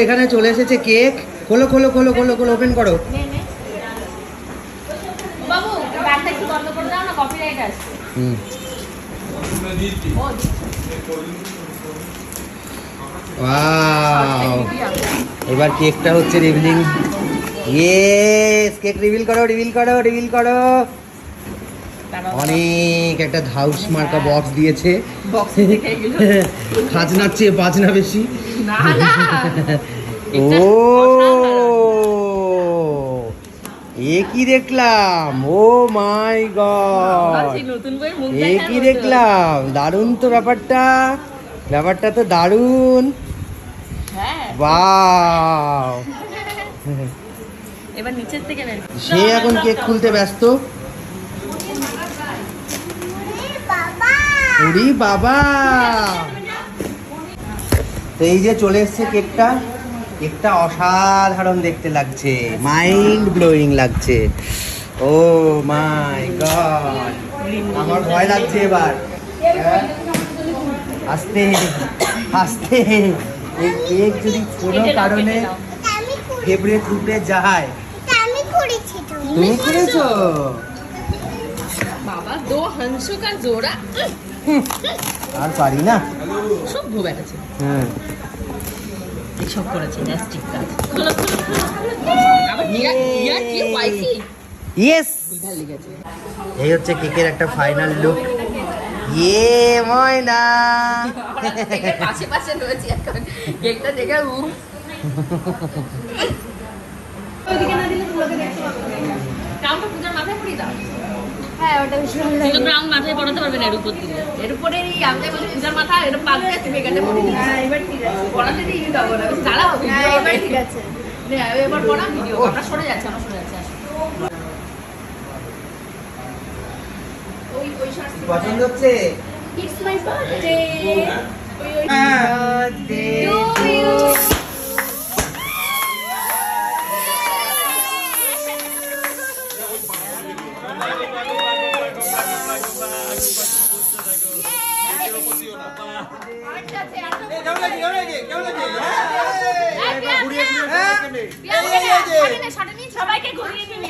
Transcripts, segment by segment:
এখানে চলে এসেছে কেক। খোলো খোলো খোলো খোলো খোলো, ওপেন করো। বাবু ব্যাগটা একটু বন্ধ করে দাও না, কপিরাইট আসছে। ওয়াও, এবার কেকটা হচ্ছে রিভিলিং। ইয়েস, কেক রিভিল করো রিভিল করো রিভিল করো। অনেক একটা ধাউস মার্কা বক্স দিয়েছে। খাজনার চেয়ে বাজনা বেশি। ও এ কি দেখলাম, ও মাই গড, এ কি দেখলাম, দারুণ তো ব্যাপারটা, ব্যাপারটা তো দারুণ। বাহ, এবার নিচের থেকে সে এখন কেক খুলতে ব্যস্ত। ওরে বাবা, তো এই যে চলে এসছে কেকটা। কেকটা অসাধারণ দেখতে লাগছে, মাইন্ড ব্লোয়িং লাগছে। ও মাই গড, আমার ভয় লাগছে এবার। আস্তে আস্তে, এই কেক যদি কোনো কারণে ফেবরে টুকরে যায়। তুমি করেছো বাবা, দো হংস কা জোড়া। আর পারি না, সব ভো বেটাছে, হুম, সব করেছে ন্যাস্টিক কাজ। খোলো খোলো খোলো। আবার ইয়া কি ওয়াইকি ইয়েস। বিঘা লেগেছে। এই হচ্ছে কেকের একটা ফাইনাল লুক। ইয়ে ময়না, পাশে পাশে রয়েছে এখন কেকটা দেখে ওইদিকে না দিলে পুরোকে দেখতে পাবো। কাউন্টার পূজার মাথায় পড়ি দাও। হ্যাঁ, ওটা বেশি ভালো লাগে। কিন্তু গ্রাউন্ড মাথায় পড়াতে পারবে না, এর উপর দিলে। এর উপরে এই আমাদের বলে পূজার মাথা এরকম পাগলে তুমি এখানে পড়ি দিই। হ্যাঁ, এবার ঠিক আছে। পড়াতে দিই দাও না, বেশি জ্বালা হবে। হ্যাঁ, এবার ঠিক আছে। নে এবার পড়া ভিডিও। আমরা সরে যাচ্ছি, আমরা সরে যাচ্ছি। ওই শাস্তি পছন্দ হচ্ছে? It's my birthday. Birthday to you. সবাইকে ঘুরিয়ে দিবি।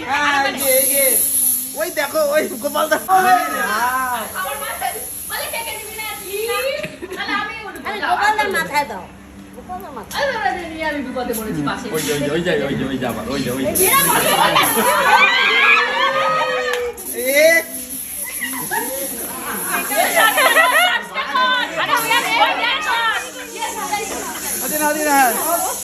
ওই দেখো, ওই গোপাল দা মাথায় দাও। আমি বিপদে পড়েছি পাশে। ওই